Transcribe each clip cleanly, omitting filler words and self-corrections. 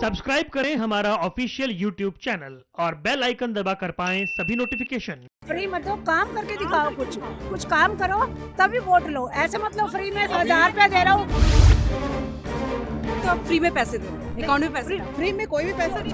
Subscribe करें हमारा official YouTube channel और बेल आइकन दबाकर पाएं सभी नोटिफिकेशन। फ्री मत दो, काम करके दिखाओ, कुछ काम करो तभी वोट लो। ऐसे मतलब फ्री में 1000 रुपया दे रहा हूँ तो आप फ्री में पैसे दो, अकाउंट में पैसे। फ्री में कोई भी पैसा नहीं।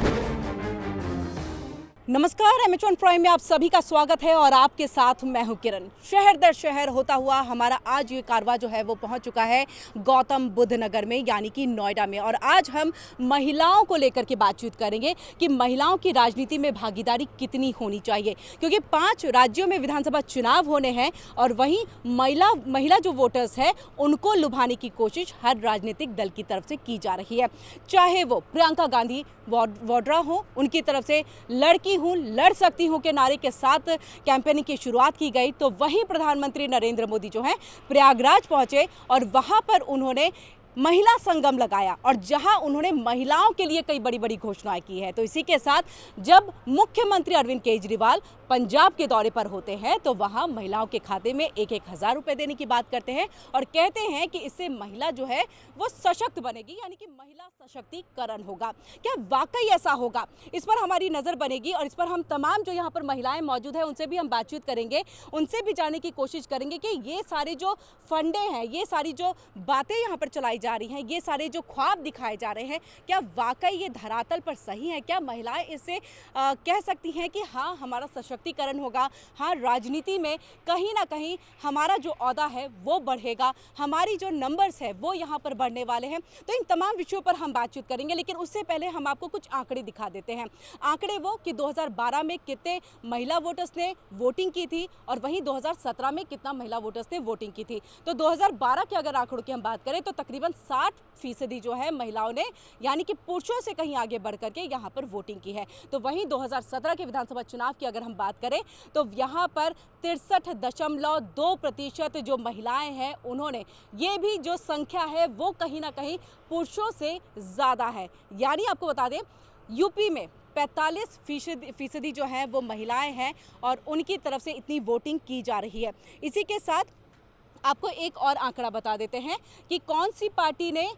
नमस्कार, एम प्राइम में आप सभी का स्वागत है और आपके साथ मैं हूं किरण। शहर दर शहर होता हुआ हमारा आज ये कारवा जो है वो पहुंच चुका है गौतम बुद्ध नगर में, यानी कि नोएडा में। और आज हम महिलाओं को लेकर के बातचीत करेंगे कि महिलाओं की राजनीति में भागीदारी कितनी होनी चाहिए, क्योंकि 5 राज्यों में विधानसभा चुनाव होने हैं और वहीं महिला जो वोटर्स है उनको लुभाने की कोशिश हर राजनीतिक दल की तरफ से की जा रही है। चाहे वो प्रियंका गांधी वाड्रा हो, उनकी तरफ से लड़की हूं, लड़ सकती हूं के नारे के साथ कैंपेनिंग की शुरुआत की गई, तो वहीं प्रधानमंत्री नरेंद्र मोदी जो हैं प्रयागराज पहुंचे और वहां पर उन्होंने महिला संगम लगाया और जहां उन्होंने महिलाओं के लिए कई बड़ी बड़ी घोषणाएं की है। तो इसी के साथ जब मुख्यमंत्री अरविंद केजरीवाल पंजाब के दौरे पर होते हैं तो वहां महिलाओं के खाते में 1,000 रुपए देने की बात करते हैं और कहते हैं कि इससे महिला जो है वो सशक्त बनेगी, यानी कि महिला सशक्तिकरण होगा। क्या वाकई ऐसा होगा? इस पर हमारी नज़र बनेगी और इस पर हम तमाम जो यहाँ पर महिलाएं मौजूद हैं उनसे भी हम बातचीत करेंगे, उनसे भी जानने की कोशिश करेंगे कि ये सारे जो फंडे हैं, ये सारी जो बातें यहाँ पर चलाई जा रही हैं, ये सारे जो ख्वाब दिखाए जा रहे हैं, क्या वाकई ये धरातल पर सही है? क्या महिलाएं इससे कह सकती हैं कि हाँ हमारा सशक्तिकरण होगा, हाँ राजनीति में कहीं ना कहीं हमारा जो ओहदा है वो बढ़ेगा, हमारी जो नंबर्स है वो यहाँ पर बढ़ने वाले हैं? तो इन तमाम विषयों पर हम बातचीत करेंगे, लेकिन उससे पहले हम आपको कुछ आंकड़े दिखा देते हैं। आंकड़े वो कि 2012 में कितने महिला वोटर्स ने वोटिंग की थी और वहीं 2017 में कितना महिला वोटर्स ने वोटिंग की थी। तो 2012 के अगर आंकड़ों की हम बात करें तो तकरीबन 60% जो है महिलाओं ने, यानी कि पुरुषों से कहीं आगे बढ़ करके यहाँ पर वोटिंग की है। तो वहीं 2017 के विधानसभा चुनाव की अगर हम बात करें तो यहाँ पर 63.2% जो महिलाएं हैं उन्होंने, ये भी जो संख्या है वो कहीं ना कहीं पुरुषों से ज़्यादा है। यानी आपको बता दें यूपी में 45% जो है वो महिलाएं हैं और उनकी तरफ से इतनी वोटिंग की जा रही है। इसी के साथ आपको एक और आंकड़ा बता देते हैं कि कौन सी पार्टी ने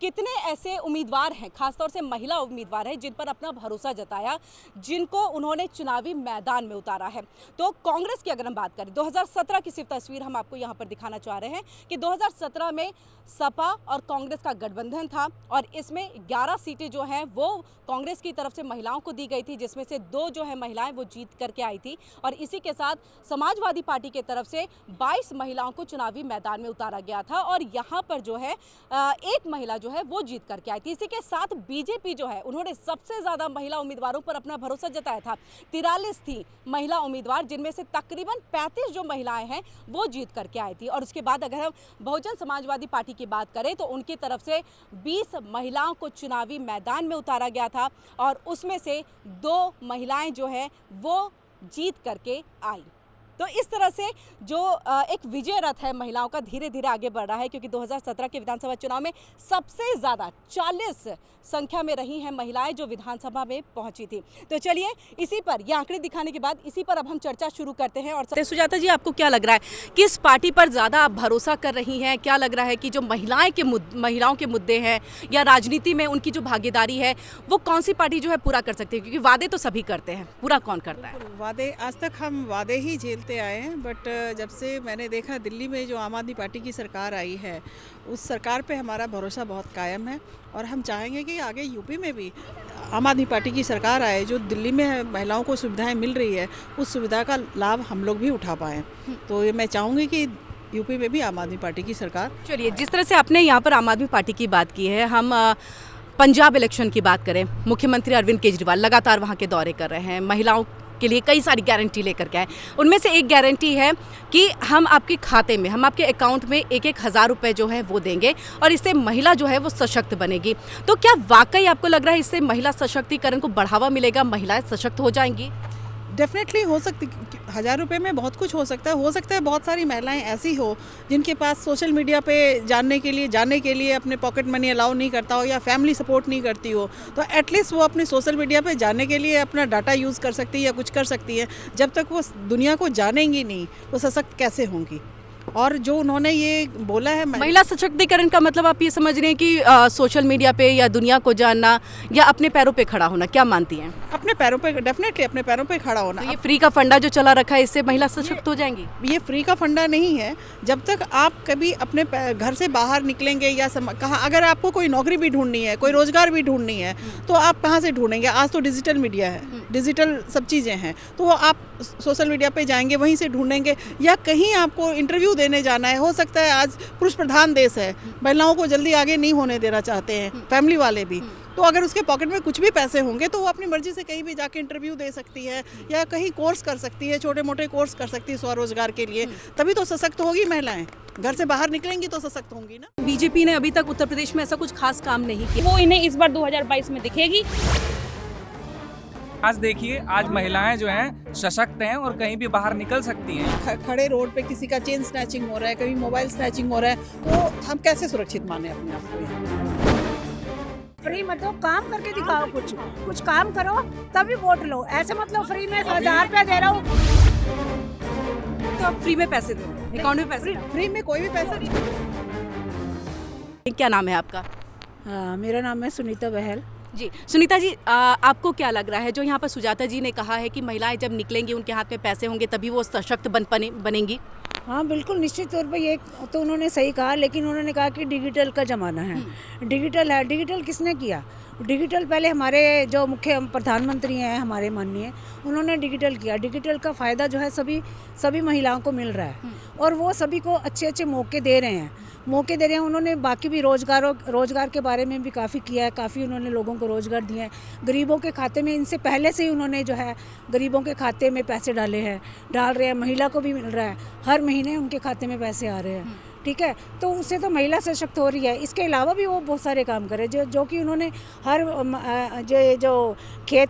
कितने ऐसे उम्मीदवार हैं, खासतौर से महिला उम्मीदवार हैं जिन पर अपना भरोसा जताया, जिनको उन्होंने चुनावी मैदान में उतारा है। तो कांग्रेस की अगर हम बात करें 2017 की सिर्फ तस्वीर हम आपको यहाँ पर दिखाना चाह रहे हैं कि 2017 में सपा और कांग्रेस का गठबंधन था और इसमें 11 सीटें जो हैं वो कांग्रेस की तरफ से महिलाओं को दी गई थी, जिसमें से 2 जो है महिलाएं वो जीत करके आई थी और इसी के साथ समाजवादी पार्टी की तरफ से 22 महिलाओं को चुनावी मैदान में उतारा गया था और यहाँ पर जो है एक महिला जो है वो जीत करके आई थी। इसी के साथ बीजेपी जो है उन्होंने सबसे ज़्यादा महिला उम्मीदवारों पर अपना भरोसा जताया था। 43 थी महिला उम्मीदवार, जिनमें से तकरीबन 35 जो महिलाएं हैं वो जीत करके आई थी। और उसके बाद अगर हम बहुजन समाजवादी पार्टी की बात करें तो उनकी तरफ से 20 महिलाओं को चुनावी मैदान में उतारा गया था और उसमें से 2 महिलाएं जो है वो जीत करके आई। तो इस तरह से जो एक विजय रथ है महिलाओं का धीरे धीरे आगे बढ़ रहा है, क्योंकि 2017 के विधानसभा चुनाव में सबसे ज़्यादा 40 संख्या में रही हैं महिलाएं जो विधानसभा में पहुंची थी। तो चलिए इसी पर ये आंकड़े दिखाने के बाद इसी पर अब हम चर्चा शुरू करते हैं। और सुजाता जी, आपको क्या लग रहा है, किस पार्टी पर ज़्यादा आप भरोसा कर रही हैं? क्या लग रहा है कि जो महिलाओं के मुद्दे हैं या राजनीति में उनकी जो भागीदारी है वो कौन सी पार्टी जो है पूरा कर सकती है? क्योंकि वादे तो सभी करते हैं, पूरा कौन करता है? वादे आज तक हम वादे ही झेलते आए हैं, बट जब से मैंने देखा दिल्ली में जो आम आदमी पार्टी की सरकार आई है उस सरकार पे हमारा भरोसा बहुत कायम है और हम चाहेंगे कि आगे यूपी में भी आम आदमी पार्टी की सरकार आए। जो दिल्ली में महिलाओं को सुविधाएं मिल रही है उस सुविधा का लाभ हम लोग भी उठा पाएँ। तो ये मैं चाहूँगी कि यूपी में भी आम आदमी पार्टी की सरकार। चलिए, जिस तरह से आपने यहाँ पर आम आदमी पार्टी की बात की है, हम पंजाब इलेक्शन की बात करें, मुख्यमंत्री अरविंद केजरीवाल लगातार वहाँ के दौरे कर रहे हैं, महिलाओं के लिए कई सारी गारंटी लेकर के आए। उनमें से एक गारंटी है कि हम आपके खाते में, हम आपके अकाउंट में 1,000 रुपये जो है वो देंगे और इससे महिला जो है वो सशक्त बनेगी। तो क्या वाकई आपको लग रहा है इससे महिला सशक्तिकरण को बढ़ावा मिलेगा, महिलाएं सशक्त हो जाएंगी? डेफिनेटली हो सकती, 1000 रुपये में बहुत कुछ हो सकता है बहुत सारी महिलाएं ऐसी हो जिनके पास सोशल मीडिया पे जाने के लिए अपने पॉकेट मनी अलाउ नहीं करता हो या फैमिली सपोर्ट नहीं करती हो, तो एटलीस्ट वो अपने सोशल मीडिया पे जाने के लिए अपना डाटा यूज़ कर सकती है या कुछ कर सकती है। जब तक वो दुनिया को जानेंगी नहीं वो सशक्त कैसे होंगी? और जो उन्होंने ये बोला है महिला सशक्तिकरण का मतलब आप ये समझ रहे हैं कि सोशल मीडिया पे या दुनिया को जानना या अपने पैरों पे खड़ा होना, क्या मानती हैं? अपने पैरों पे, डेफिनेटली अपने पैरों पे खड़ा होना। तो ये फ्री का फंडा जो चला रखा है इससे महिला सशक्त हो जाएंगी? ये फ्री का फंडा नहीं है। जब तक आप कभी अपने घर से बाहर निकलेंगे या कहाँ, अगर आपको कोई नौकरी भी ढूंढनी है, कोई रोजगार भी ढूंढनी है, तो आप कहाँ से ढूंढेंगे? आज तो डिजिटल मीडिया है, डिजिटल सब चीज़ें हैं, तो वो आप सोशल मीडिया पे जाएंगे, वहीं से ढूंढेंगे। या कहीं आपको इंटरव्यू देने जाना है, हो सकता है आज पुरुष प्रधान देश है, महिलाओं को जल्दी आगे नहीं होने देना चाहते हैं फैमिली वाले भी, तो अगर उसके पॉकेट में कुछ भी पैसे होंगे तो वो अपनी मर्जी से कहीं भी जाके इंटरव्यू दे सकती है या कहीं कोर्स कर सकती है, छोटे मोटे कोर्स कर सकती है स्वरोजगार के लिए। तभी तो सशक्त होगी महिलाएं। घर से बाहर निकलेंगी तो सशक्त होंगी ना। बीजेपी ने अभी तक उत्तर प्रदेश में ऐसा कुछ खास काम नहीं किया, वो इन्हें इस बार 2022 में दिखेगी। आज देखिए, आज महिलाएं जो हैं सशक्त हैं और कहीं भी बाहर निकल सकती हैं। खड़े रोड पे किसी का चेन स्नैचिंग हो रहा है, कभी मोबाइल स्नैचिंग हो रहा है, तो हम कैसे सुरक्षित माने अपने आप को? फ्री मत दो, काम करके दिखाओ, कुछ काम करो तभी वोट लो। ऐसे मतलब फ्री में 1000 रुपया दे रहा हूँ तो आप फ्री में पैसे दो, अकाउंट में पैसे फ्री में कोई भी पैसा नहीं। क्या नाम है आपका? मेरा नाम है सुनीता बहल। जी सुनीता जी, आपको क्या लग रहा है जो यहाँ पर सुजाता जी ने कहा है कि महिलाएं जब निकलेंगी उनके हाथ में पैसे होंगे तभी वो सशक्त बनेंगी? हाँ बिल्कुल, निश्चित तौर पर ये तो उन्होंने सही कहा, लेकिन उन्होंने कहा कि डिजिटल का ज़माना है। डिजिटल है, डिजिटल किसने किया? डिजिटल पहले हमारे जो मुख्य प्रधानमंत्री हैं हमारे माननीय, उन्होंने डिजिटल किया। डिजिटल का फ़ायदा जो है सभी महिलाओं को मिल रहा है और वो सभी को अच्छे मौके दे रहे हैं। उन्होंने बाकी भी रोज़गार के बारे में भी काफ़ी किया है, काफ़ी उन्होंने लोगों को रोज़गार दिए हैं। गरीबों के खाते में इनसे पहले से ही उन्होंने जो है गरीबों के खाते में पैसे डाल रहे हैं। महिला को भी मिल रहा है, हर महीने उनके खाते में पैसे आ रहे हैं, ठीक है। तो उससे तो महिला सशक्त हो रही है। इसके अलावा भी वो बहुत सारे काम करे जो कि उन्होंने हर जो खेत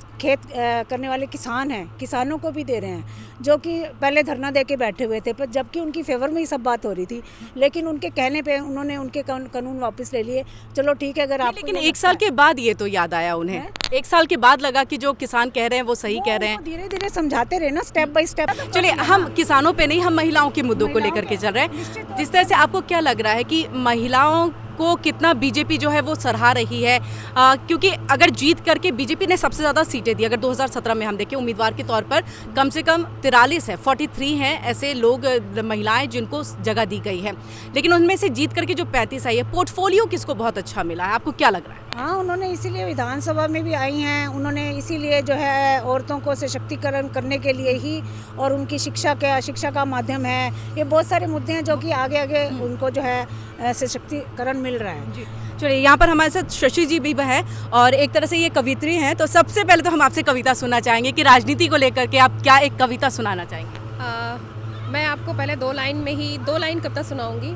करने वाले किसान हैं, किसानों को भी दे रहे हैं, जो कि पहले धरना दे के बैठे हुए थे, पर जबकि उनकी फेवर में ही सब बात हो रही थी, लेकिन उनके कहने पे उन्होंने उनके कानून वापस ले लिए। चलो ठीक है, अगर आप, लेकिन 1 साल के बाद ये तो याद आया उन्हें, 1 साल के बाद लगा कि जो किसान कह रहे हैं वो सही कह रहे हैं। धीरे धीरे समझाते रहे ना, स्टेप बाय स्टेप। चलिए, हम किसानों पे नहीं, हम महिलाओं के मुद्दों को लेकर के चल रहे हैं। जिस तरह से आपको क्या लग रहा है कि महिलाओं को कितना बीजेपी जो है वो सराहा रही है, क्योंकि अगर जीत करके बीजेपी ने सबसे ज़्यादा सीटें दी, अगर 2017 में हम देखें उम्मीदवार के तौर पर कम से कम 43 है, 43 हैं ऐसे लोग, महिलाएं जिनको जगह दी गई है, लेकिन उनमें से जीत करके जो 35 आई है, पोर्टफोलियो किसको बहुत अच्छा मिला है, आपको क्या लग रहा है? हाँ, उन्होंने इसीलिए विधानसभा में भी आई हैं, उन्होंने इसीलिए जो है औरतों को सशक्तिकरण करने के लिए ही, और उनकी शिक्षा का माध्यम है, ये बहुत सारे मुद्दे हैं जो कि आगे उनको जो है सशक्तिकरण मिल रहा है। जी चलिए, यहाँ पर हमारे साथ शशि जी भी है और एक तरह से ये कवित्री हैं, तो सबसे पहले तो हम आपसे कविता सुनना चाहेंगे कि राजनीति को लेकर के आप क्या एक कविता सुनाना चाहेंगे? मैं आपको पहले 2 लाइन कविता सुनाऊंगी।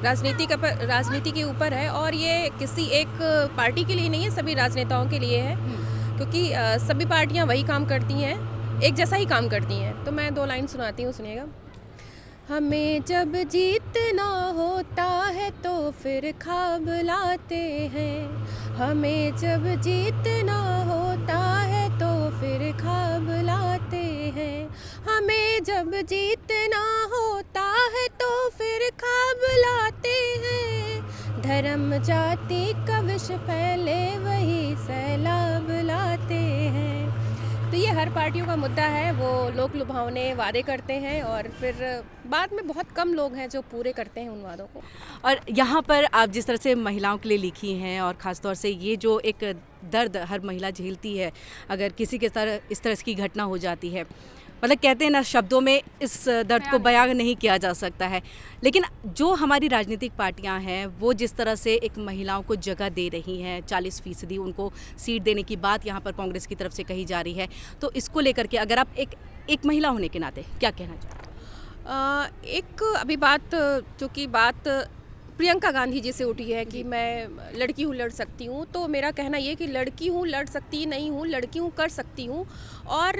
राजनीति के ऊपर है, और ये किसी एक पार्टी के लिए नहीं है, सभी राजनेताओं के लिए है, क्योंकि सभी पार्टियां वही काम करती हैं, एक जैसा ही काम करती हैं। तो मैं 2 लाइन सुनाती हूँ, सुनिएगा। हमें जब जीतना होता है तो फिर ख्वाब लाते हैं, हमें जब जीतना होता है तो फिर ख्वाब लाते हैं, हमें जब जीतना होता है तो फिर ख्वाब लाते हैं, धर्म जाति का विष फैले वही सैलाब लाते हैं। तो ये हर पार्टियों का मुद्दा है, वो लोक लुभावने वादे करते हैं और फिर बाद में बहुत कम लोग हैं जो पूरे करते हैं उन वादों को। और यहाँ पर आप जिस तरह से महिलाओं के लिए लिखी हैं, और ख़ासतौर से ये जो एक दर्द हर महिला झेलती है अगर किसी के साथ इस तरह की घटना हो जाती है, मतलब कहते हैं ना, शब्दों में इस दर्द को बयान नहीं किया जा सकता है, लेकिन जो हमारी राजनीतिक पार्टियां हैं वो जिस तरह से एक महिलाओं को जगह दे रही हैं, 40% उनको सीट देने की बात यहाँ पर कांग्रेस की तरफ से कही जा रही है, तो इसको लेकर के अगर आप एक महिला होने के नाते क्या कहना चाहते हैं? अभी बात प्रियंका गांधी जी से उठी है कि मैं लड़की हूँ, लड़ सकती हूँ, तो मेरा कहना ये कि लड़की हूँ, लड़ सकती नहीं हूँ, लड़की हूँ, कर सकती हूँ, और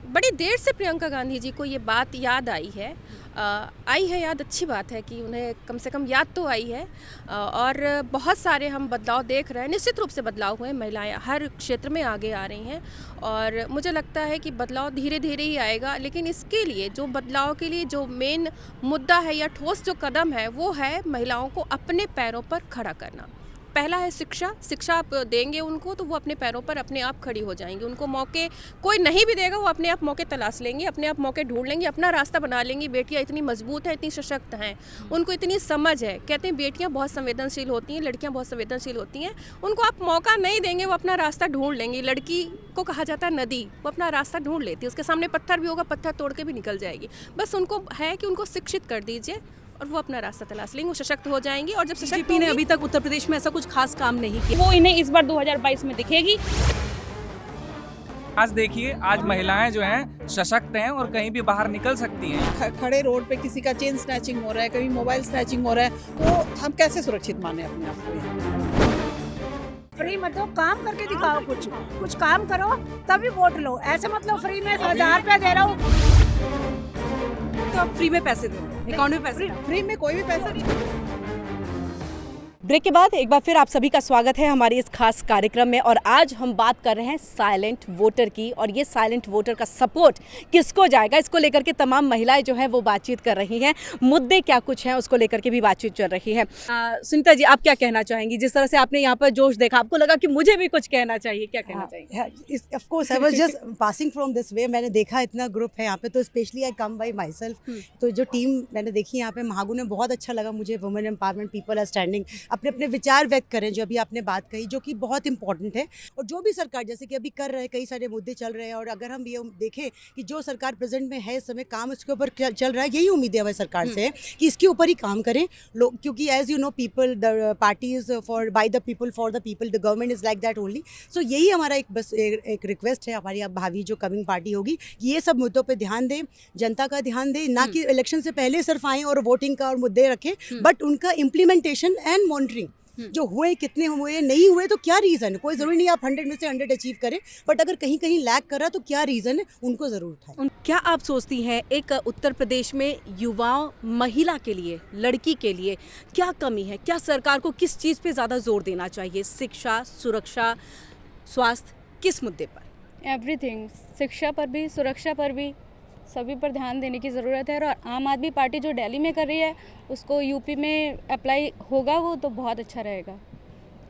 बड़ी देर से प्रियंका गांधी जी को ये बात याद आई है। आई है याद, अच्छी बात है कि उन्हें कम से कम याद तो आई है। और बहुत सारे हम बदलाव देख रहे हैं, निश्चित रूप से बदलाव हुए, महिलाएं हर क्षेत्र में आगे आ रही हैं और मुझे लगता है कि बदलाव धीरे धीरे ही आएगा। लेकिन इसके लिए जो बदलाव के लिए जो मेन मुद्दा है या ठोस जो कदम है वो है महिलाओं को अपने पैरों पर खड़ा करना। पहला है शिक्षा आप देंगे उनको तो वो अपने पैरों पर अपने आप खड़ी हो जाएंगी। उनको मौके कोई नहीं भी देगा, वो अपने आप मौके तलाश लेंगी, अपने आप मौके ढूंढ लेंगी, अपना रास्ता बना लेंगी। बेटियां इतनी मजबूत हैं, इतनी सशक्त हैं, उनको इतनी समझ है। कहते हैं बेटियां बहुत संवेदनशील होती हैं, लड़कियां बहुत संवेदनशील होती हैं। उनको आप मौका नहीं देंगे, वो अपना रास्ता ढूंढ लेंगी। लड़की को कहा जाता है नदी, वो अपना रास्ता ढूंढ लेती है। उसके सामने पत्थर भी होगा, पत्थर तोड़ के भी निकल जाएगी। बस उनको है कि उनको शिक्षित कर दीजिए और वो अपना रास्ता तलाश लेंगे, वो सशक्त हो जाएंगी। और जब सशक्त बीजेपी ने अभी तक उत्तर प्रदेश में ऐसा कुछ खास काम नहीं किया, वो इन्हें इस बार 2022 में दिखेगी। आज देखिए, आज महिलाएं जो हैं सशक्त हैं और कहीं भी बाहर निकल सकती हैं। खड़े रोड पे किसी का चेन स्नैचिंग हो रहा है, कभी मोबाइल स्नैचिंग हो रहा है, तो हम कैसे सुरक्षित माने अपने आप को? फ्री मत दो, काम करके दिखाओ, कुछ काम करो तभी वोट लो। ऐसे मतलब फ्री में 1000 रुपया दे रहा हूँ तो आप फ्री में पैसे दो, अकाउंट में पैसे। फ्री में कोई भी पैसा नहीं। ब्रेक के बाद एक बार फिर आप सभी का स्वागत है हमारे इस खास कार्यक्रम में। और आज हम बात कर रहे हैं साइलेंट वोटर की, और ये साइलेंट वोटर का सपोर्ट किसको जाएगा, इसको लेकर के तमाम महिलाएं जो हैं वो बातचीत कर रही हैं। मुद्दे क्या कुछ हैं उसको लेकर के भी बातचीत चल रही है। सुनीता जी, आप क्या कहना चाहेंगी? जिस तरह से आपने यहाँ पर जोश देखा, आपको लगा कि मुझे भी कुछ कहना चाहिए, क्या कहना चाहिए? Of course I was just passing from this way. मैंने देखा इतना ग्रुप है यहाँ पे, तो specially I come by my self. तो जो टीम मैंने देखी यहाँ पे महागु ने, बहुत अच्छा लगा मुझे। Women empowerment, people are standing, अपने अपने विचार व्यक्त करें, जो अभी आपने बात कही, जो कि बहुत इंपॉर्टेंट है। और जो भी सरकार जैसे कि अभी कर रहे हैं, कई सारे मुद्दे चल रहे हैं, और अगर हम ये देखें कि जो सरकार प्रेजेंट में है इस समय, काम इसके ऊपर चल रहा है, यही उम्मीद है हमारी सरकार से कि इसके ऊपर ही काम करें लोग। क्योंकि as you know, people, the party is for by the people, for the people, the government is like that only. So यही हमारा बस एक रिक्वेस्ट है हमारी अब भावी जो कमिंग पार्टी होगी, कि ये सब मुद्दों पर ध्यान दें, जनता का ध्यान दें, ना कि इलेक्शन से पहले सिर्फ आएँ और वोटिंग का और मुद्दे रखें, बट उनका इम्प्लीमेंटेशन एंड मॉनिटरिंग, जो हुए, कितने हुए, नहीं हुए, तो क्या रीज़न है। कोई ज़रूरी नहीं आप 100 में से 100 अचीव करें, बट अगर कहीं कहीं लैग कर रहा तो क्या रीज़न है, उनको ज़रूर उठाएं। क्या आप सोचती हैं एक उत्तर प्रदेश में युवाओं, महिला के लिए, लड़की के लिए क्या कमी है? क्या सरकार को किस चीज़ पे ज़्यादा जोर देना चाहिए? शिक्षा, सुरक्षा, स्वास्थ्य, किस मुद्दे पर? एवरीथिंग, शिक्षा पर भी, सुरक्षा पर भी, सभी पर ध्यान देने की ज़रूरत है। और आम आदमी पार्टी जो दिल्ली में कर रही है, उसको यूपी में अप्लाई होगा वो तो बहुत अच्छा रहेगा।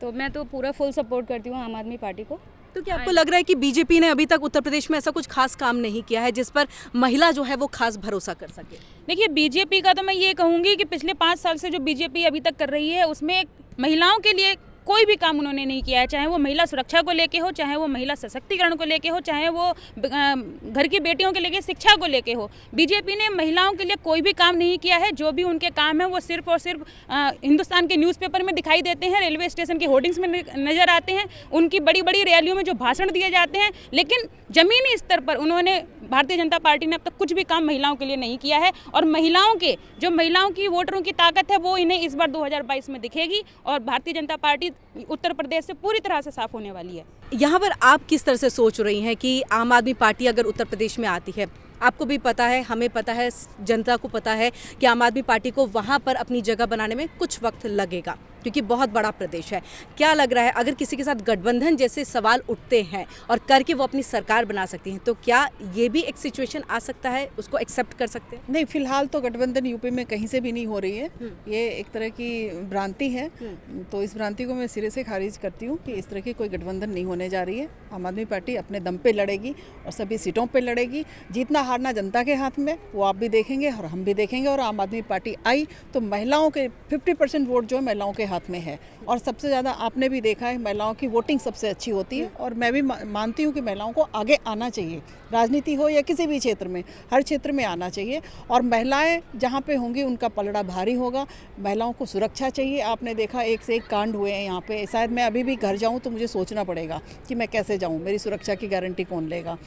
तो मैं तो पूरा फुल सपोर्ट करती हूँ आम आदमी पार्टी को। तो क्या आपको लग रहा है कि बीजेपी ने अभी तक उत्तर प्रदेश में ऐसा कुछ खास काम नहीं किया है जिस पर महिला जो है वो खास भरोसा कर सके? देखिए, बीजेपी का तो मैं ये कहूँगी कि पिछले 5 साल से जो बीजेपी अभी तक कर रही है, उसमें महिलाओं के लिए कोई भी काम उन्होंने नहीं किया है। चाहे वो महिला सुरक्षा को लेके हो, चाहे वो महिला सशक्तिकरण को लेके हो, चाहे वो घर की बेटियों के लेके, शिक्षा को लेके हो। बीजेपी ने महिलाओं के लिए कोई भी काम नहीं किया है। जो भी उनके काम है वो सिर्फ और सिर्फ हिंदुस्तान के न्यूज़पेपर में दिखाई देते हैं, रेलवे स्टेशन के होर्डिंग्स में नज़र आते हैं, उनकी बड़ी बड़ी रैलियों में जो भाषण दिए जाते हैं। लेकिन ज़मीनी स्तर पर उन्होंने, भारतीय जनता पार्टी ने अब तक कुछ भी काम महिलाओं के लिए नहीं किया है। और महिलाओं की वोटरों की ताकत है, वो इन्हें इस बार 2022 में दिखेगी और भारतीय जनता पार्टी उत्तर प्रदेश से पूरी तरह से साफ होने वाली है। यहाँ पर आप किस तरह से सोच रही हैं कि आम आदमी पार्टी अगर उत्तर प्रदेश में आती है, आपको भी पता है, हमें पता है, जनता को पता है कि आम आदमी पार्टी को वहाँ पर अपनी जगह बनाने में कुछ वक्त लगेगा, क्योंकि बहुत बड़ा प्रदेश है। क्या लग रहा है, अगर किसी के साथ गठबंधन जैसे सवाल उठते हैं और करके वो अपनी सरकार बना सकती हैं, तो क्या ये भी एक सिचुएशन आ सकता है, उसको एक्सेप्ट कर सकते हैं? नहीं, फिलहाल तो गठबंधन यूपी में कहीं से भी नहीं हो रही है। ये एक तरह की भ्रांति है, तो इस भ्रांति को मैं सिरे से खारिज करती हूँ कि इस तरह की कोई गठबंधन नहीं होने जा रही है। आम आदमी पार्टी अपने दम पे लड़ेगी और सभी सीटों पे लड़ेगी। जीतना हारना जनता के हाथ में, वो आप भी देखेंगे और हम भी देखेंगे। और आम आदमी पार्टी आई तो महिलाओं के 50% वोट जो है महिलाओं के हाथ में है। और सबसे ज़्यादा आपने भी देखा है, महिलाओं की वोटिंग सबसे अच्छी होती है। और मैं भी मानती हूँ कि महिलाओं को आगे आना चाहिए, राजनीति हो या किसी भी क्षेत्र में, हर क्षेत्र में आना चाहिए। और महिलाएं जहाँ पे होंगी उनका पलड़ा भारी होगा। महिलाओं को सुरक्षा चाहिए। आपने देखा एक से एक कांड हुए हैं यहाँ पे। शायद मैं अभी भी घर जाऊँ तो मुझे सोचना पड़ेगा कि मैं कैसे जाऊँ, मेरी सुरक्षा की गारंटी कौन लेगा।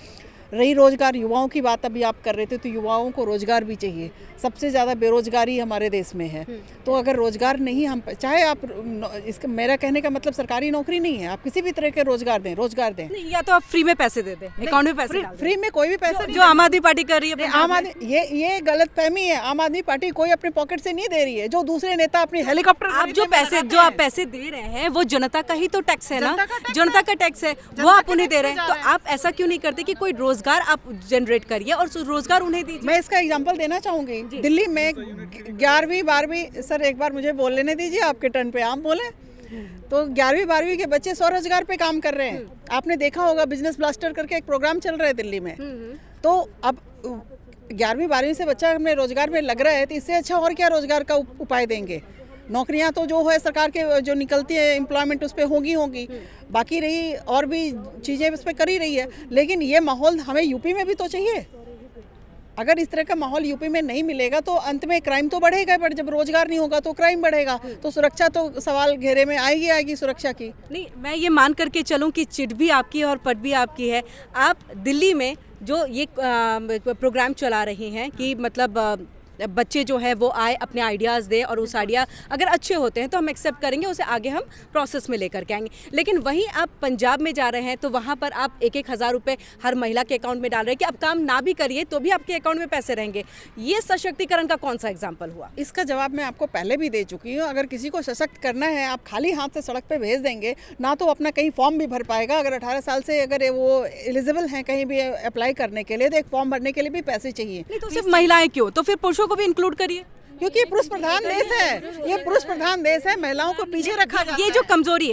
रही रोजगार, युवाओं की बात अभी आप कर रहे थे, तो युवाओं को रोजगार भी चाहिए। सबसे ज़्यादा बेरोजगारी हमारे देश में है, तो अगर रोजगार नहीं, हम चाहे आप इसका, मेरा कहने का मतलब सरकारी नौकरी नहीं है, आप किसी भी तरह के रोजगार दें नहीं, या तो आप फ्री में पैसे दे दें, अकाउंट में पैसे डाल दें। फ्री में कोई भी पैसा जो आम आदमी पार्टी कर रही है नहीं, आम आदमी, ये गलत फहमी है। आम आदमी पार्टी कोई अपने पॉकेट से नहीं दे रही है, जो दूसरे नेता अपनी हेलीकॉप्टर आप जो आप पैसे दे रहे हैं वो जनता का ही तो टैक्स है ना, जनता का टैक्स है, वो आप उन्हें दे रहे हैं, तो आप ऐसा क्यों नहीं करते कि कोई रोजगार आप जनरेट करिए और रोजगार उन्हें दीजिए। मैं इसका एग्जांपल देना चाहूंगी। दिल्ली में 11वीं 12वीं, सर एक बार मुझे बोल लेने दीजिए, आपके टर्न पे आप बोले, तो 11वीं 12वीं के बच्चे स्वरोजगार पे काम कर रहे हैं। आपने देखा होगा, बिजनेस ब्लास्टर करके एक प्रोग्राम चल रहा है दिल्ली में। तो अब 11वीं 12वीं से बच्चा अपने रोजगार में लग रहा है, तो इससे अच्छा और क्या रोजगार का उपाय देंगे। नौकरियां तो जो है सरकार के जो निकलती है एम्प्लॉयमेंट उस पर होगी, बाकी रही और भी चीज़ें उस पर कर ही रही है। लेकिन ये माहौल हमें यूपी में भी तो चाहिए। अगर इस तरह का माहौल यूपी में नहीं मिलेगा तो अंत में क्राइम तो बढ़ेगा, बट जब रोजगार नहीं होगा तो क्राइम बढ़ेगा, तो सुरक्षा तो सवाल घेरे में आएगी सुरक्षा की। नहीं, मैं ये मान करके चलूं कि चिट भी आपकी है और पट भी आपकी है। आप दिल्ली में जो ये प्रोग्राम चला रही हैं कि मतलब बच्चे जो है वो आए, अपने आइडियाज़ दे, और उस आइडिया अगर अच्छे होते हैं तो हम एक्सेप्ट करेंगे, उसे आगे हम प्रोसेस में लेकर के आएंगे। लेकिन वहीं आप पंजाब में जा रहे हैं तो वहाँ पर आप 1-1 हज़ार रुपये हर महिला के अकाउंट में डाल रहे हैं कि आप काम ना भी करिए तो भी आपके अकाउंट में पैसे रहेंगे। ये सशक्तिकरण का कौन सा एग्जाम्पल हुआ? इसका जवाब मैं आपको पहले भी दे चुकी हूँ। अगर किसी को सशक्त करना है, आप खाली हाथ से सड़क पे भेज देंगे ना, तो अपना कहीं फॉर्म भी भर पाएगा। अगर 18 साल से अगर वो एलिजिबल हैं कहीं भी अप्लाई करने के लिए, तो एक फॉर्म भरने के लिए भी पैसे चाहिए। नहीं तो सिर्फ महिलाएं क्यों, तो फिर पुरुषों को भी इंक्लूड करिए, क्योंकि पुरुष प्रधान देश है, ये पुरुष प्रधान देश है, महिलाओं को पीछे रखा जाता है। ये जो कमजोरी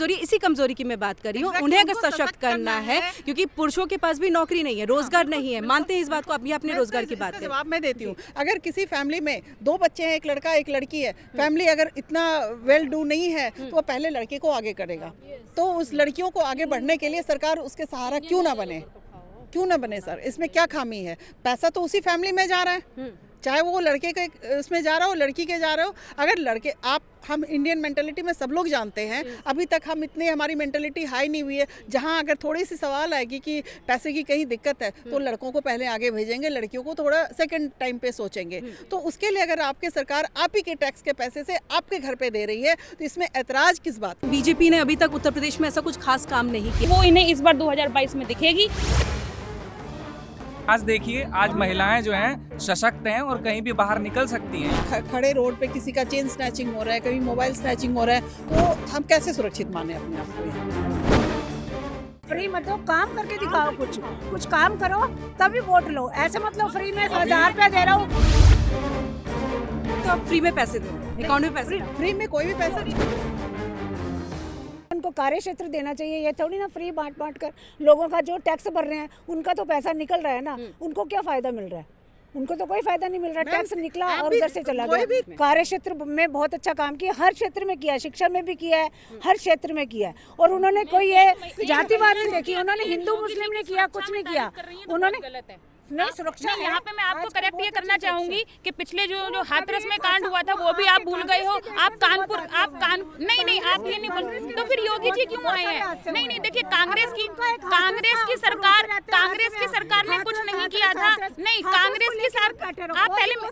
है, इसी कमजोरी की मैं बात कर रही हूँ। उन्हें अगर सशक्त करना है, क्योंकि पुरुषों के पास भी नौकरी नहीं है, रोजगार नहीं है, मानते हैं इस बात को, आप भी अपने रोजगार की बात करें। जवाब मैं देती हूँ। अगर किसी फैमिली में 2 बच्चे हैं, एक लड़का एक लड़की है, फैमिली अगर इतना वेल डू नहीं है तो वो पहले लड़के को आगे करेगा। तो उस लड़कियों को आगे बढ़ने के लिए सरकार उसके सहारा क्यों ना बने सर? इसमें क्या खामी है? पैसा तो उसी फैमिली में जा रहा है, चाहे वो लड़के के उसमें जा रहा हो, लड़की के जा रहा हो। अगर लड़के, हम इंडियन मेंटालिटी में सब लोग जानते हैं, अभी तक हमारी मेंटालिटी हाई नहीं हुई है। जहां अगर थोड़ी सी सवाल आएगी कि पैसे की कहीं दिक्कत है, तो लड़कों को पहले आगे भेजेंगे, लड़कियों को थोड़ा सेकंड टाइम पे सोचेंगे। तो उसके लिए अगर आपकी सरकार आप ही के टैक्स के पैसे से आपके घर पे दे रही है, तो इसमें ऐतराज किस बात? बीजेपी ने अभी तक उत्तर प्रदेश में ऐसा कुछ खास काम नहीं किया, वो इन्हें इस बार 2022 में दिखेगी। आज देखिए, आज महिलाएं जो हैं सशक्त हैं और कहीं भी बाहर निकल सकती हैं। खड़े रोड पे किसी का चेन स्नैचिंग हो रहा है, कभी मोबाइल स्नैचिंग हो रहा है, तो हम कैसे सुरक्षित माने अपने आप को? फ्री मत दो, काम करके दिखाओ, कुछ काम करो तभी वोट लो। ऐसे मतलब फ्री में 1000 रुपया दे रहा हूँ तो आप फ्री में पैसे दो, अकाउंट में पैसे। फ्री में कोई भी पैसा नहीं। उनको कार्य क्षेत्र देना चाहिए, ये थोड़ी ना फ्री बांट कर लोगों का जो टैक्स भर रहे हैं उनका तो पैसा निकल रहा है ना, उनको क्या फायदा मिल रहा है? उनको तो कोई फायदा नहीं मिल रहा। टैक्स निकला और उधर से चला गया। कार्य क्षेत्र में बहुत अच्छा काम किया, हर क्षेत्र में किया, शिक्षा में भी किया है, हर क्षेत्र में किया है। और उन्होंने कोई ये जातिवाद नहीं देखी, उन्होंने हिंदू मुस्लिम ने किया, कुछ नहीं किया उन्होंने। नहीं, सुरक्षा यहाँ पे मैं आपको करेक्ट ये करना चाहूंगी कि पिछले जो हाथरस में कांड हुआ था वो भी आप भूल गए हो। आप कानपुर नहीं आप ये नहीं बोल, तो फिर योगी जी क्यों आए हैं? नहीं देखिए, कांग्रेस की सरकार ने कुछ नहीं किया था। नहीं, कांग्रेस की सरकार,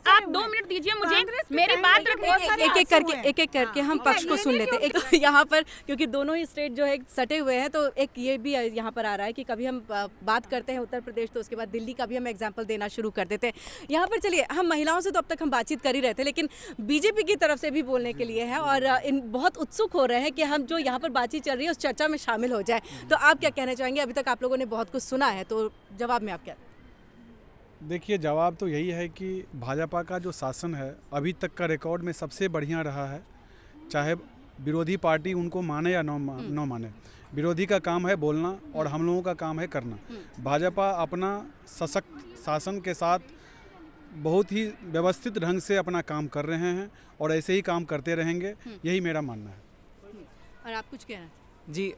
आप 2 मिनट दीजिए मुझे, मेरी बात रखिए। एक एक करके हम पक्ष को सुन लेते हैं। एक यहाँ पर, क्योंकि दोनों ही स्टेट जो है सटे हुए हैं, तो एक ये भी यहाँ पर आ रहा है कि कभी हम बात करते हैं उत्तर प्रदेश, तो उसके बाद दिल्ली का भी एग्जाम्पल देना शुरू कर देते हैं। यहाँ पर चलिए, हम महिलाओं से तो अब तक हम बातचीत कर ही रहे थे, लेकिन बीजेपी की तरफ से भी बोलने के लिए है और इन बहुत उत्सुक हो रहे हैं कि हम जो यहाँ पर बातचीत चल रही है उस चर्चा में शामिल हो जाए। तो आप क्या कहना चाहेंगे? अभी तक आप लोगों ने बहुत कुछ सुना है, तो जवाब में आप क्या? देखिए, जवाब तो यही है कि भाजपा का जो शासन है अभी तक का रिकॉर्ड में सबसे बढ़िया रहा है, चाहे विरोधी पार्टी उनको माने या न माने। विरोधी का काम है बोलना और हम लोगों का काम है करना। भाजपा अपना सशक्त शासन के साथ बहुत ही व्यवस्थित ढंग से अपना काम कर रहे हैं और ऐसे ही काम करते रहेंगे, यही मेरा मानना है। और आप कुछ कहना? जी,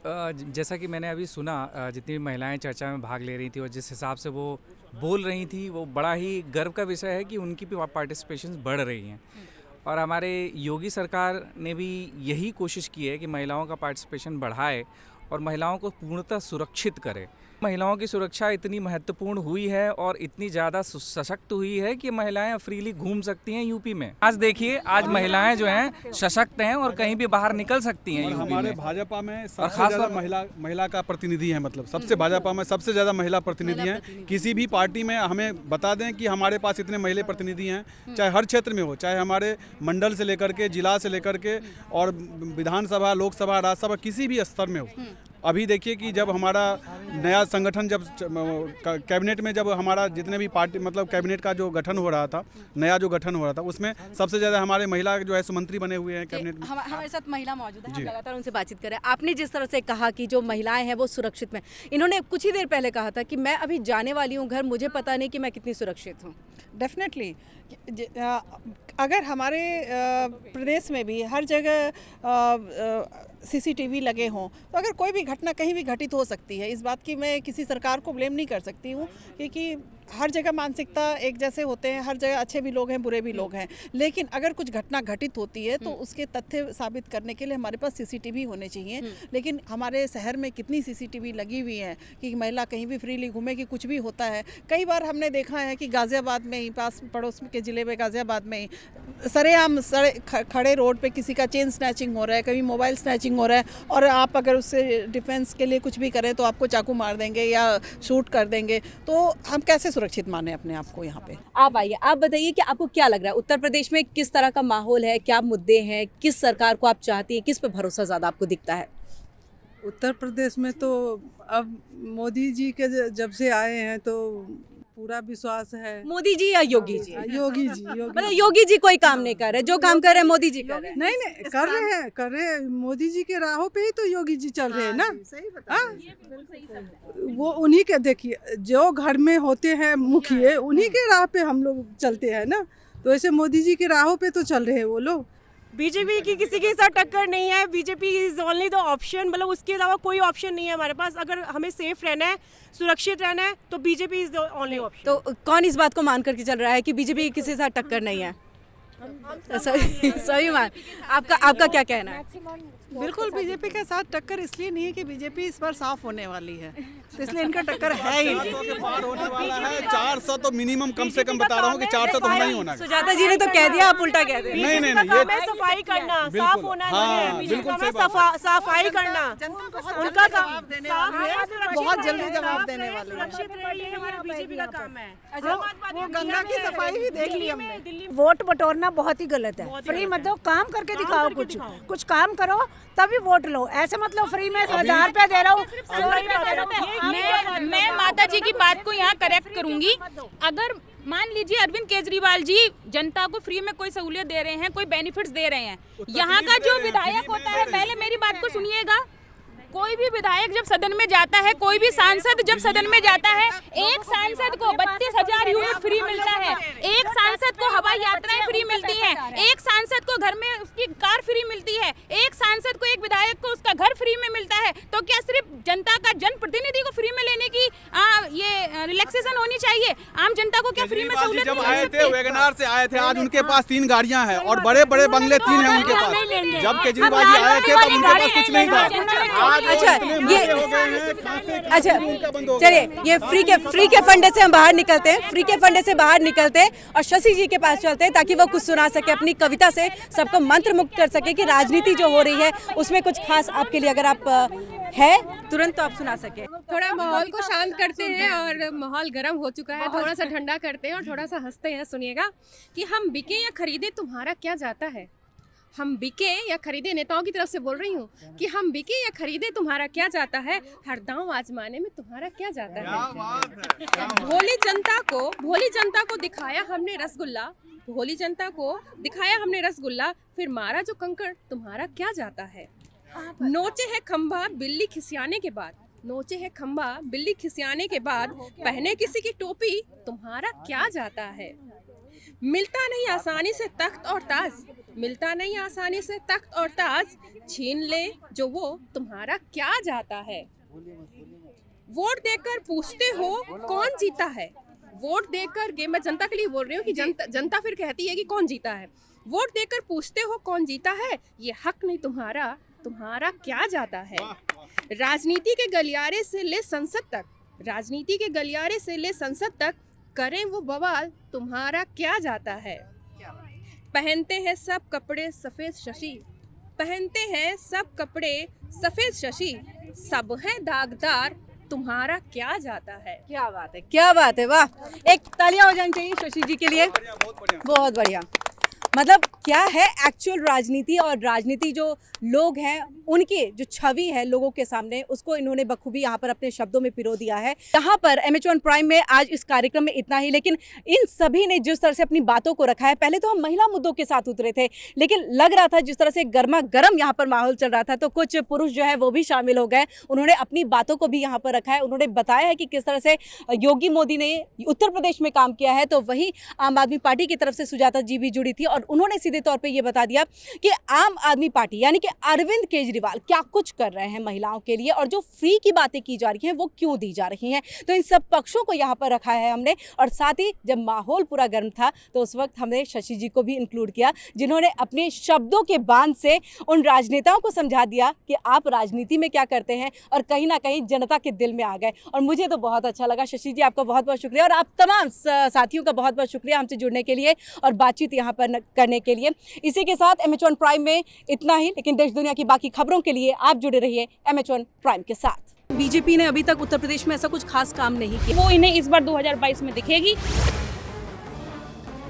जैसा कि मैंने अभी सुना, जितनी भी महिलाएं चर्चा में भाग ले रही थी और जिस हिसाब से वो बोल रही थी, वो बड़ा ही गर्व का विषय है कि उनकी भी पार्टिसिपेशन बढ़ रही हैं। और हमारे योगी सरकार ने भी यही कोशिश की है कि महिलाओं का पार्टिसिपेशन बढ़ाए और महिलाओं को पूर्णतः सुरक्षित करे। महिलाओं की सुरक्षा इतनी महत्वपूर्ण हुई है और इतनी ज़्यादा सशक्त हुई है कि महिलाएं फ्रीली घूम सकती हैं यूपी में। आज देखिए, आज महिलाएं जो हैं सशक्त हैं और कहीं भी बाहर निकल सकती हैं यूपी हमारे में। भाजपा में सबसे ज़्यादा महिला का प्रतिनिधि है, मतलब सबसे भाजपा में सबसे ज़्यादा महिला प्रतिनिधि हैं। किसी भी पार्टी में हमें बता दें कि हमारे पास इतने महिला प्रतिनिधि हैं, चाहे हर क्षेत्र में हो, चाहे हमारे मंडल से लेकर के, जिला से लेकर के और विधानसभा, लोकसभा, राज्यसभा, किसी भी स्तर में हो। अभी देखिए कि जब हमारा नया संगठन, जब कैबिनेट में जब हमारा जितने भी पार्टी, मतलब कैबिनेट का जो गठन हो रहा था, नया जो गठन हो रहा था, उसमें सबसे ज़्यादा हमारे महिला जो है सुमंत्री बने हुए हैं कैबिनेट में। हमारे साथ महिला मौजूद है, हम लगातार उनसे बातचीत करें। आपने जिस तरह से कहा कि जो महिलाएं हैं वो सुरक्षित में, इन्होंने कुछ ही देर पहले कहा था कि मैं अभी जाने वाली हूँ घर, मुझे पता नहीं कि मैं कितनी सुरक्षित हूँ। डेफिनेटली अगर हमारे प्रदेश में भी हर जगह सीसीटीवी लगे हों तो अगर कोई भी घटना कहीं भी घटित हो सकती है। इस बात की मैं किसी सरकार को ब्लेम नहीं कर सकती हूँ, क्योंकि हर जगह मानसिकता एक जैसे होते हैं, हर जगह अच्छे भी लोग हैं, बुरे भी लोग हैं। लेकिन अगर कुछ घटना घटित होती है तो उसके तथ्य साबित करने के लिए हमारे पास सीसीटीवी होने चाहिए। लेकिन हमारे शहर में कितनी सीसीटीवी लगी हुई है कि महिला कहीं भी फ्रीली घूमे कि कुछ भी होता है। कई बार हमने देखा है कि गाज़ियाबाद में ही, पास पड़ोस के ज़िले में गाज़ियाबाद में ही सरेआम खड़े रोड पे किसी का चेन स्नैचिंग हो रहा है, कभी मोबाइल स्नैचिंग हो रहा है, और आप अगर उससे डिफेंस के लिए कुछ भी करें तो आपको चाकू मार देंगे या शूट कर देंगे। तो हम कैसे सुरक्षित माने अपने आप को यहाँ पे? आप आइए, आप बताइए कि आपको क्या लग रहा है उत्तर प्रदेश में किस तरह का माहौल है, क्या मुद्दे हैं, किस सरकार को आप चाहती हैं, किस पे भरोसा ज़्यादा आपको दिखता है? उत्तर प्रदेश में तो अब मोदी जी के जब से आए हैं तो पूरा विश्वास है। मोदी जी या योगी जी? योगी जी, मतलब योगी जी कोई काम नहीं कर रहे, जो काम कर रहे हैं मोदी जी कर रहे हैं। नहीं कर रहे हैं मोदी जी के राहों पे ही तो योगी जी चल रहे हैं ना। सही बता, वो उन्हीं के, देखिए जो घर में होते हैं मुखिए, उन्हीं के राह पे हम लोग चलते हैं ना। तो ऐसे मोदी जी के राहों पे तो चल रहे हैं वो लोग। बीजेपी की किसी के साथ टक्कर नहीं है। BJP is only the option, मतलब उसके अलावा कोई ऑप्शन नहीं है हमारे पास। अगर हमें सेफ रहना है, सुरक्षित रहना है, तो BJP is the only option. तो कौन इस बात को मान करके चल रहा है कि बीजेपी की किसी के साथ टक्कर नहीं है? सही मान। आपका क्या कहना है? बिल्कुल बीजेपी के साथ टक्कर इसलिए नहीं है कि बीजेपी इस बार साफ होने वाली है, तो इसलिए इनका टक्कर है ही नहीं। 400 के पार होने वाला है, 400 तो मिनिमम, कम से कम बता रहा हूँ कि 400 तो होना ही होना है। सुजाता जी ने तो कह दिया, आप उल्टा कह रहे हैं। नहीं, ये सफाई करना, साफ होना है, बिल्कुल सफाई करना, उनका काम बहुत जल्दी जवाब देने वाले हैं। हमारा बीजेपी का काम है। वो गंगा की सफाई भी देख ली हमने। वोट बटोरना बहुत ही गलत है। फ्री मत दो, काम करके दिखाओ, कुछ काम करो तभी वोट लो। ऐसे मतलब फ्री में 1000 रुपया दे रहा हूँ, 100 रुपया दे रहा हूँ। मैं माता जी की बात को यहाँ करेक्ट करूंगी। अगर मान लीजिए अरविंद केजरीवाल जी जनता को फ्री में कोई सहूलियत दे रहे हैं, कोई बेनिफिट्स दे रहे हैं, यहाँ का जो विधायक होता है, पहले मेरी बात को सुनिएगा, कोई भी विधायक जब सदन में जाता है, कोई भी सांसद जब सदन में जाता है, एक सांसद को 32,000 यूनिट फ्री मिलता है, एक सांसद को हवाई यात्राएं फ्री मिलती हैं, एक सांसद को घर में उसकी कार फ्री मिलती है, एक सांसद को, एक विधायक को उसका घर फ्री में मिलता है। तो क्या सिर्फ जनता का, जनप्रतिनिधि को फ्री में लेने की ये रिलैक्सेशन होनी चाहिए? आम जनता को क्या फ्री में सहूलियत जब नहीं आए मिल थे, सकती? वैगनार से आए थे, आज उनके पास 3 गाड़ियां हैं और बड़े बड़े बंगले 3 हैं उनके पास। जब केजरीवाल जी आए थे तब उनके पास कुछ नहीं था। अच्छा चलिए, ये फ्री के फंडे से हम बाहर निकलते हैं, फ्री के फंडे से बाहर निकलते हैं और शशि जी के पास चलते हैं ताकि वो कुछ सुना सके, अपनी कविता से सबको मंत्र मुक्त कर सके कि राजनीति जो हो रही है उसमें कुछ खास आपके लिए अगर आप है तुरंत तो आप सुना सके। थोड़ा माहौल को शांत करते हैं और माहौल गर्म हो चुका है, थोड़ा सा ठंडा करते हैं और थोड़ा सा हंसते हैं। सुनिएगा कि हम बिके या खरीदे तुम्हारा क्या जाता है। हम बिके या खरीदे, नेताओं की तरफ से बोल रही हूँ कि हम बिके या खरीदे तुम्हारा क्या जाता है, हर दांव आजमाने में तुम्हारा क्या जाता है। भोली जनता को दिखाया हमने रसगुल्ला, भोली जनता को दिखाया हमने रसगुल्ला, फिर मारा जो कंकड़ तुम्हारा क्या जाता है। नोचे है खंभा बिल्ली खिसियाने के बाद, नोचे है खंभा बिल्ली खिसियाने के बाद, पहने किसी की टोपी तुम्हारा क्या जाता है। मिलता नहीं आसानी से तख्त और ताज, मिलता नहीं आसानी से तख्त और ताज, छीन ले जो वो तुम्हारा क्या जाता है। वोट देकर पूछते हो कौन जीता है, वोट देकर के, मैं जनता के लिए बोल रही हूँ कि जनता फिर कहती है कि कौन जीता है। वोट देकर पूछते हो कौन जीता है, ये हक नहीं तुम्हारा, तुम्हारा क्या जाता है। राजनीति के गलियारे से ले संसद तक, राजनीति के गलियारे से ले संसद तक करें वो बवाल, तुम्हारा क्या जाता है। पहनते हैं सब कपड़े सफेद शशि, पहनते हैं सब कपड़े सफेद शशि, सब है दागदार, तुम्हारा क्या जाता है। क्या बात है, क्या बात है, वाह। एक तालियां हो जानी चाहिए शशि जी के लिए। बहुत बढ़िया। मतलब क्या है एक्चुअल राजनीति, और राजनीति जो लोग हैं उनकी जो छवि है लोगों के सामने, उसको इन्होंने बखूबी यहाँ पर अपने शब्दों में पिरो दिया है। यहाँ पर MH1 प्राइम में आज इस कार्यक्रम में इतना ही, लेकिन इन सभी ने जिस तरह से अपनी बातों को रखा है, पहले तो हम महिला मुद्दों के साथ उतरे थे, लेकिन लग रहा था जिस तरह से गर्मा गर्म यहाँ पर माहौल चल रहा था, तो कुछ पुरुष जो है वो भी शामिल हो गए। उन्होंने अपनी बातों को भी यहाँ पर रखा है। उन्होंने बताया है कि किस तरह से योगी मोदी ने उत्तर प्रदेश में काम किया है, तो वहीं आम आदमी पार्टी की तरफ से सुजाता जी भी जुड़ी थी, और उन्होंने सीधे तौर पे ये बता दिया कि आम आदमी पार्टी यानी कि अरविंद केजरीवाल क्या कुछ कर रहे हैं महिलाओं के लिए, और जो फ्री की बातें की जा रही हैं वो क्यों दी जा रही हैं। तो इन सब पक्षों को यहाँ पर रखा है हमने, और साथ ही जब माहौल पूरा गर्म था तो उस वक्त हमने शशि जी को भी इंक्लूड किया, जिन्होंने अपने शब्दों के बांध से उन राजनेताओं को समझा दिया कि आप राजनीति में क्या करते हैं, और कहीं ना कहीं जनता के दिल में आ गए। और मुझे तो बहुत अच्छा लगा। शशि जी, आपका बहुत बहुत शुक्रिया, और आप तमाम साथियों का बहुत बहुत शुक्रिया हमसे जुड़ने के लिए और बातचीत यहाँ पर करने के लिए। इसी के साथ MH1 प्राइम में इतना ही, लेकिन देश दुनिया की बाकी खबरों के लिए आप जुड़े रहिए MH1 प्राइम के साथ। बीजेपी ने अभी तक उत्तर प्रदेश में ऐसा कुछ खास काम नहीं किया, वो इन्हें इस बार 2022 में दिखेगी।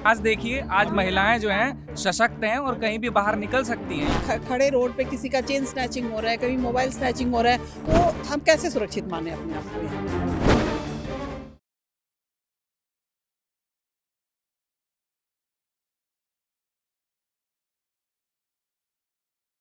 आज देखिए, आज महिलाएं जो हैं सशक्त हैं और कहीं भी बाहर निकल सकती हैं। खड़े रोड पे किसी का चेन स्नैचिंग हो रहा है, कभी मोबाइल स्नैचिंग हो रहा है, तो हम कैसे सुरक्षित माने अपने आप को।